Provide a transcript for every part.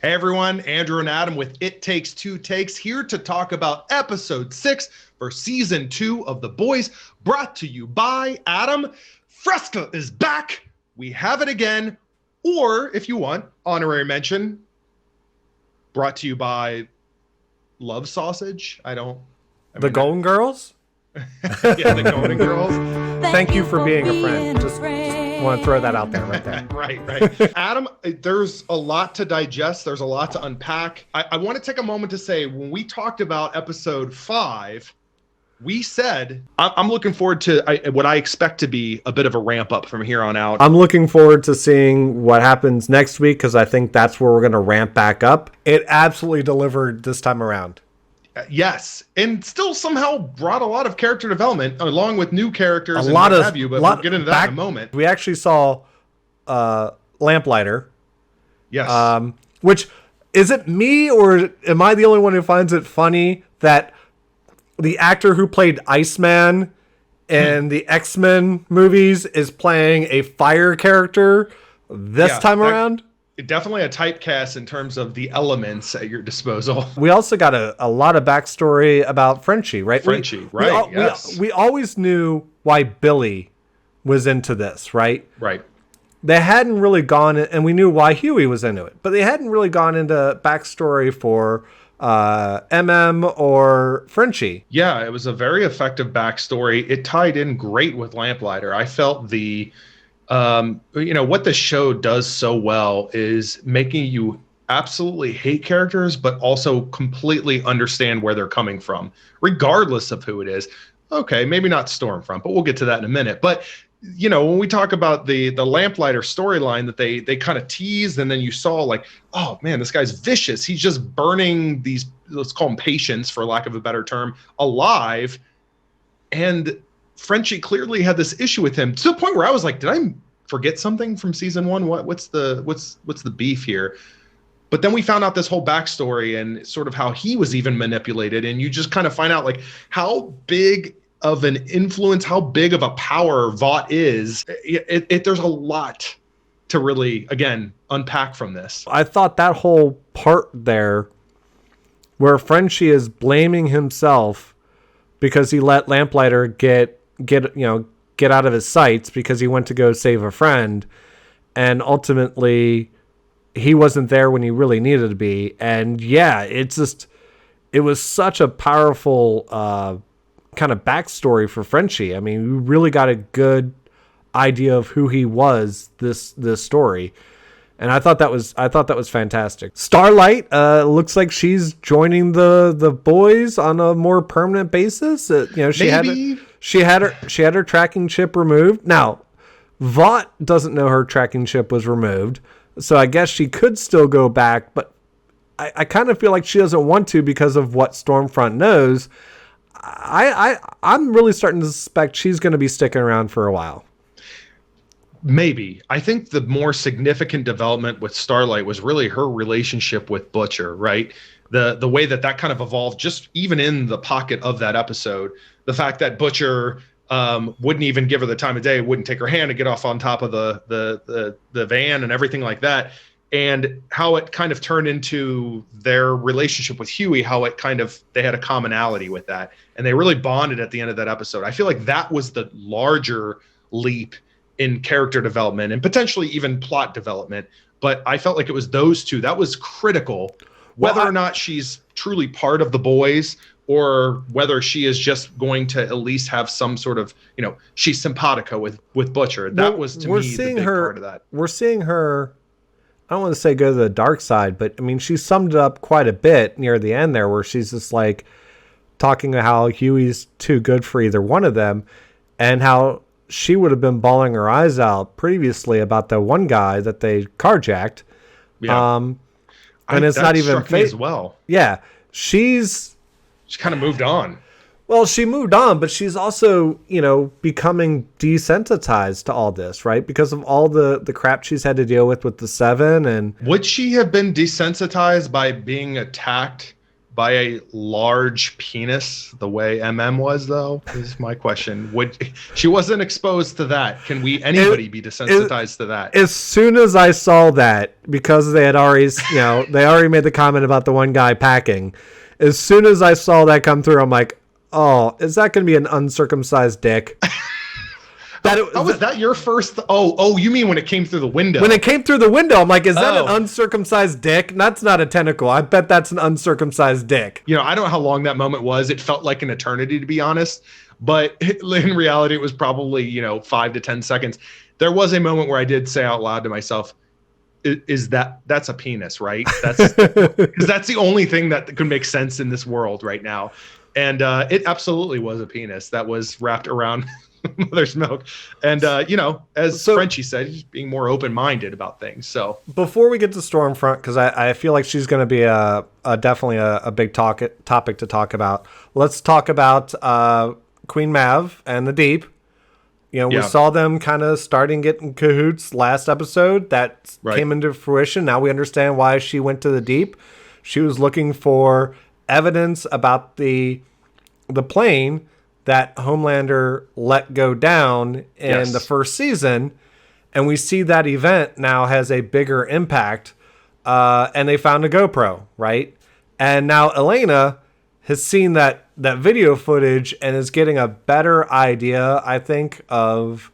Hey everyone, Andrew and Adam with It Takes Two Takes here to talk about episode 6 for season 2 of The Boys, brought to you by Adam. Fresca is back. We have it again. Or if you want, honorary mention, brought to you by Love Sausage. The Golden Girls? Yeah, the Golden Girls. Thank you for being a friend. Just want to throw that out there right there. Right. Adam, there's a lot to digest. There's a lot to unpack. I want to take a moment to say, when we talked about episode 5, we said, I'm looking forward to what I expect to be a bit of a ramp up from here on out. I'm looking forward to seeing what happens next week because I think that's where we're going to ramp back up. It absolutely delivered this time around. Yes, and still somehow brought a lot of character development along with new characters But we'll get into that in a moment. We actually saw Lamplighter. Yes. Which, is it me or am I the only one who finds it funny that the actor who played Iceman in the X-Men movies is playing a fire character this time around? Definitely a typecast in terms of the elements at your disposal. We also got a lot of backstory about Frenchie, right? Yes. We always knew why Billy was into this, right? Right. They hadn't really gone, and we knew why Huey was into it, but they hadn't really gone into backstory for or Frenchie. Yeah, it was a very effective backstory. It tied in great with Lamplighter. I felt what the show does so well is making you absolutely hate characters, but also completely understand where they're coming from, regardless of who it is. Okay, maybe not Stormfront, but we'll get to that in a minute. But, when we talk about the Lamplighter storyline that they kind of teased, and then you saw like, oh man, this guy's vicious. He's just burning these, let's call them patients, for lack of a better term, alive. And Frenchie clearly had this issue with him to the point where I was like, did I forget something from season 1? What's the beef here? But then we found out this whole backstory and sort of how he was even manipulated, and you just kind of find out like how big of an influence, how big of a power Vought is. There's a lot to really, again, unpack from this. I thought that whole part there where Frenchie is blaming himself because he let Lamplighter get out of his sights because he went to go save a friend, and ultimately he wasn't there when he really needed to be. And yeah, it was such a powerful kind of backstory for Frenchie. I mean, we really got a good idea of who he was this story. And I thought that was fantastic. Starlight looks like she's joining the boys on a more permanent basis. She had her tracking chip removed. Now, Vought doesn't know her tracking chip was removed, so I guess she could still go back, but I kind of feel like she doesn't want to because of what Stormfront knows. I'm really starting to suspect she's going to be sticking around for a while. Maybe. I think the more significant development with Starlight was really her relationship with Butcher, right? The way that kind of evolved just even in the pocket of that episode. The fact that Butcher wouldn't even give her the time of day, wouldn't take her hand to get off on top of the van and everything like that. And how it kind of turned into their relationship with Huey, how it kind of, they had a commonality with that. And they really bonded at the end of that episode. I feel like that was the larger leap in character development and potentially even plot development. But I felt like it was those two. That was critical. Whether or not she's truly part of the boys or whether she is just going to at least have some sort of, she's simpatico with Butcher. That was, to me, the big part of that. We're seeing her, I don't want to say go to the dark side, but I mean, she summed it up quite a bit near the end there where she's just like talking about how Huey's too good for either one of them and how she would have been bawling her eyes out previously about the one guy that they carjacked. Yeah. And it's not even fake as well. Yeah. She kind of moved on. Well, she moved on, but she's also, becoming desensitized to all this, right? Because of all the crap she's had to deal with the Seven. And would she have been desensitized by being attacked by a large penis the way was, though, is my question. She wasn't exposed to that. Can anybody be desensitized to that? As soon as I saw that, because they had already, they already made the comment about the one guy packing. As soon as I saw that come through, I'm like, oh, is that going to be an uncircumcised dick? Was that your first? Oh, you mean when it came through the window? When it came through the window, I'm like, is that an uncircumcised dick? That's not a tentacle. I bet that's an uncircumcised dick. I don't know how long that moment was. It felt like an eternity, to be honest. But in reality, it was probably, 5 to 10 seconds. There was a moment where I did say out loud to myself, that's a penis, right? Because that's the only thing that could make sense in this world right now. And it absolutely was a penis that was wrapped around mother's milk. And, as Frenchie said, he's being more open-minded about things. So before we get to Stormfront, because I feel like she's going to be definitely a big topic to talk about, let's talk about Queen Mav and the Deep. We saw them kind of starting getting cahoots last episode. That came into fruition. Now we understand why she went to the Deep. She was looking for evidence about the plane that Homelander let go down in the first season. And we see that event now has a bigger impact. And they found a GoPro, right? And now Elena has seen that video footage and is getting a better idea, I think, of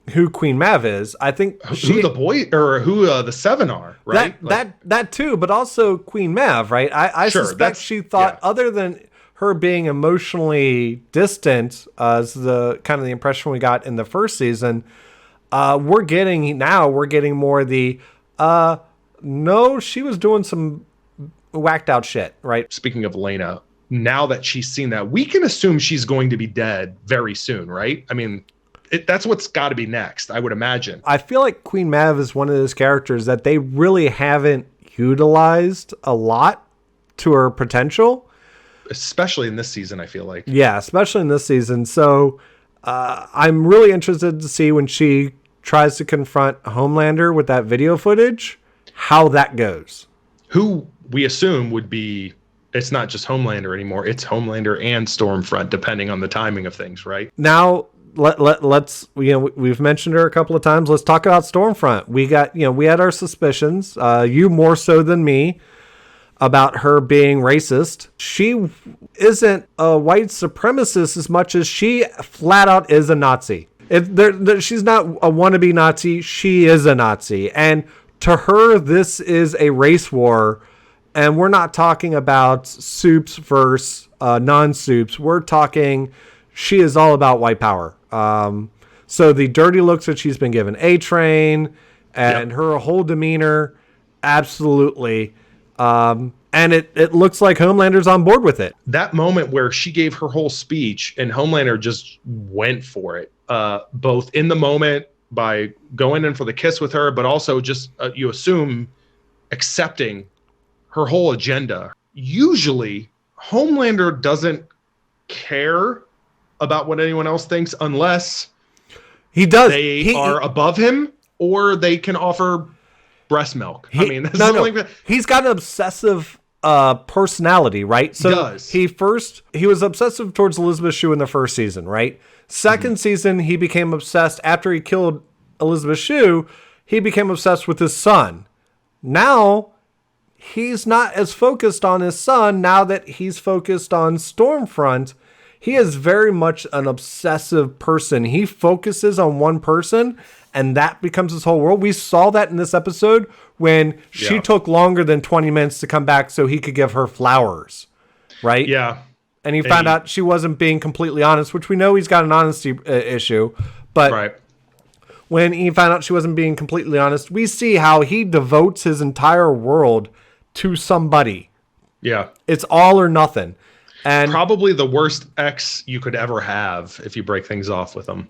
who Queen Mav is. I think who the boy or who the seven are, right? That too, but also Queen Mav, right? I suspect she thought, other than her being emotionally distant, as the kind of the impression we got in the first season, we're getting more the no, she was doing some whacked out shit, right? Speaking of Elena, now that she's seen that, we can assume she's going to be dead very soon, right? I mean, that's what's got to be next, I would imagine. I feel like Queen Mav is one of those characters that they really haven't utilized a lot to her potential. Especially in this season, I feel like. Yeah, especially in this season. So I'm really interested to see when she tries to confront Homelander with that video footage, how that goes. Who we assume would be, it's not just Homelander anymore, it's Homelander and Stormfront, depending on the timing of things, right? Now, let's we've mentioned her a couple of times. Let's talk about Stormfront. We had our suspicions, you more so than me, about her being racist. She isn't a white supremacist as much as she flat out is a Nazi. She's not a wannabe Nazi. She is a Nazi. And to her, this is a race war. And we're not talking about soups versus non-soups. We're talking, she is all about white power. So the dirty looks that she's been given, A-Train, and her whole demeanor, absolutely. And it looks like Homelander's on board with it. That moment where she gave her whole speech and Homelander just went for it, both in the moment by going in for the kiss with her, but also just, you assume, accepting her whole agenda. Usually, Homelander doesn't care about what anyone else thinks unless he does. They are above him or they can offer breast milk. He's got an obsessive personality, right? So he was obsessive towards Elizabeth Shue in the first season, right? Second season, he became obsessed after he killed Elizabeth Shue. He became obsessed with his son. Now he's not as focused on his son. Now that he's focused on Stormfront, he is very much an obsessive person. He focuses on one person, and that becomes his whole world. We saw that in this episode when she took longer than 20 minutes to come back so he could give her flowers, right? Yeah. And he found out she wasn't being completely honest, which we know he's got an honesty issue. But when he found out she wasn't being completely honest, we see how he devotes his entire world to somebody. Yeah. It's all or nothing. And probably the worst ex you could ever have if you break things off with them.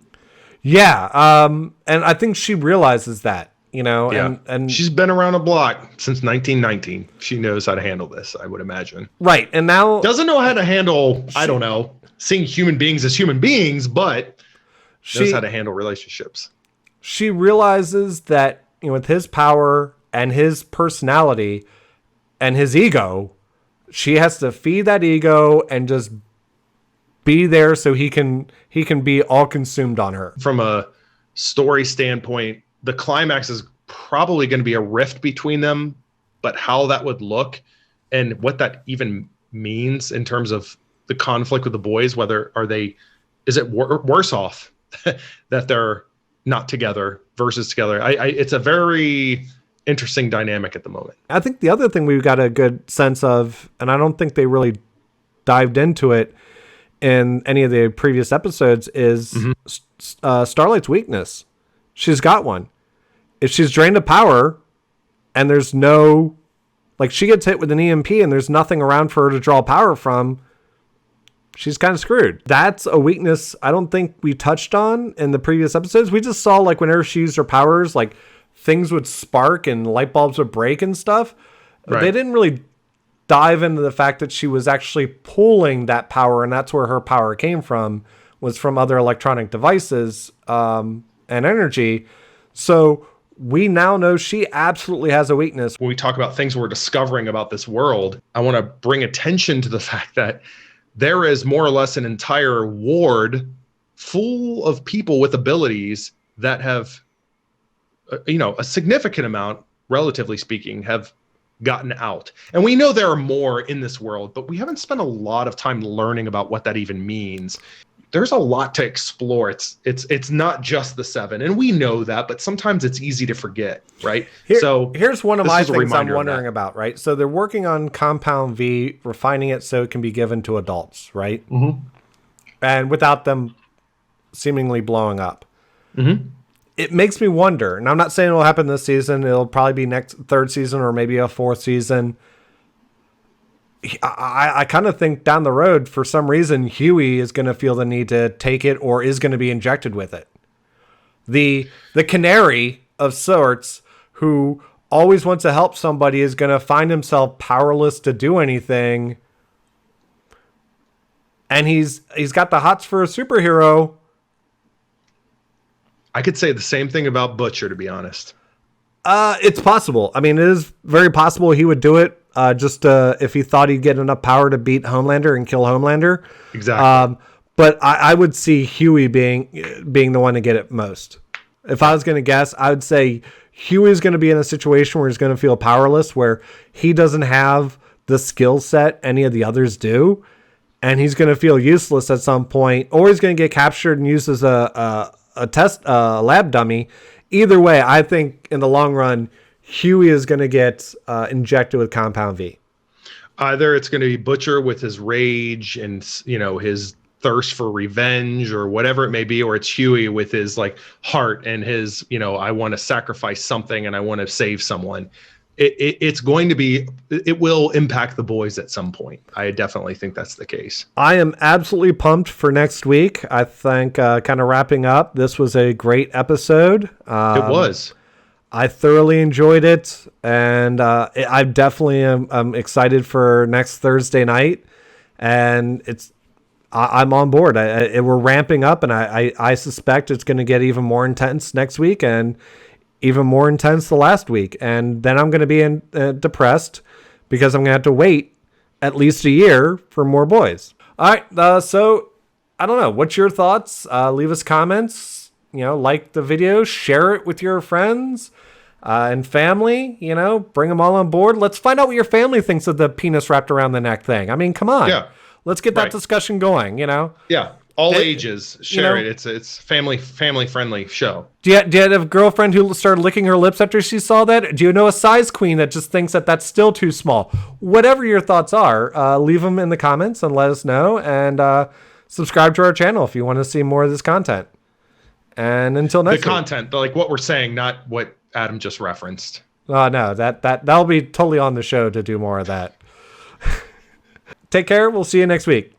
Yeah. And I think she realizes that, and she's been around the block since 1919. She knows how to handle this, I would imagine. Right. And now doesn't know how to handle, I don't know, seeing human beings as human beings, but knows how to handle relationships. She realizes that, with his power and his personality and his ego, She has to feed that ego and just be there so he can be all consumed on her. From a story standpoint, the climax is probably going to be a rift between them, but how that would look and what that even means in terms of the conflict with the boys, is it worse off that they're not together versus together? It's a very interesting dynamic at the moment. I think the other thing we've got a good sense of, and I don't think they really dived into it in any of the previous episodes, is Starlight's weakness. She's got one. If she's drained of power and there's no, like, she gets hit with an EMP and there's nothing around for her to draw power from, she's kind of screwed. That's a weakness I don't think we touched on in the previous episodes. We just saw, like, whenever she used her powers, like, things would spark and light bulbs would break and stuff. Right. They didn't really dive into the fact that she was actually pulling that power, and that's where her power came from, was from other electronic devices and energy. So we now know she absolutely has a weakness. When we talk about things we're discovering about this world, I want to bring attention to the fact that there is more or less an entire ward full of people with abilities that have, a significant amount, relatively speaking, have gotten out. And we know there are more in this world, but we haven't spent a lot of time learning about what that even means. There's a lot to explore. It's not just the 7, and we know that, but sometimes it's easy to forget, right? Here's one of my things I'm wondering about, right? So they're working on Compound V, refining it so it can be given to adults, right? Mm-hmm. And without them seemingly blowing up. Mm-hmm. It makes me wonder, and I'm not saying it'll happen this season. It'll probably be next third season or maybe a fourth season. I kind of think down the road, for some reason, Huey is going to feel the need to take it or is going to be injected with it. The canary of sorts who always wants to help somebody is going to find himself powerless to do anything. And he's got the hots for a superhero. I could say the same thing about Butcher, to be honest. It's possible. I mean, it is very possible he would do it if he thought he'd get enough power to beat Homelander and kill Homelander. Exactly. But I would see Huey being the one to get it most. If I was going to guess, I would say Huey's going to be in a situation where he's going to feel powerless, where he doesn't have the skill set any of the others do, and he's going to feel useless at some point, or he's going to get captured and used as a lab dummy. Either way, I think in the long run, Huey is going to get injected with Compound V. Either it's going to be Butcher with his rage and, his thirst for revenge or whatever it may be, or it's Huey with his heart and his, I want to sacrifice something and I want to save someone. It will impact the boys at some point. I definitely think that's the case. I am absolutely pumped for next week. I think kind of wrapping up, this was a great episode. It was. I thoroughly enjoyed it, and I definitely am excited for next Thursday night, and I'm on board. We're ramping up, and I suspect it's going to get even more intense next week, and even more intense the last week. And then I'm going to be depressed because I'm going to have to wait at least a year for more boys. All right. So I don't know. What's your thoughts? Leave us comments, like the video, share it with your friends and family, bring them all on board. Let's find out what your family thinks of the penis wrapped around the neck thing. I mean, come on. Yeah. Let's get that discussion going, Yeah. All ages share it. It's family friendly show. Do you have a girlfriend who started licking her lips after she saw that? Do you know a size queen that just thinks that that's still too small? Whatever your thoughts are, leave them in the comments and let us know. And subscribe to our channel if you want to see more of this content. And until next week. The content, like what we're saying, not what Adam just referenced. Oh no, that'll be totally on the show to do more of that. Take care. We'll see you next week.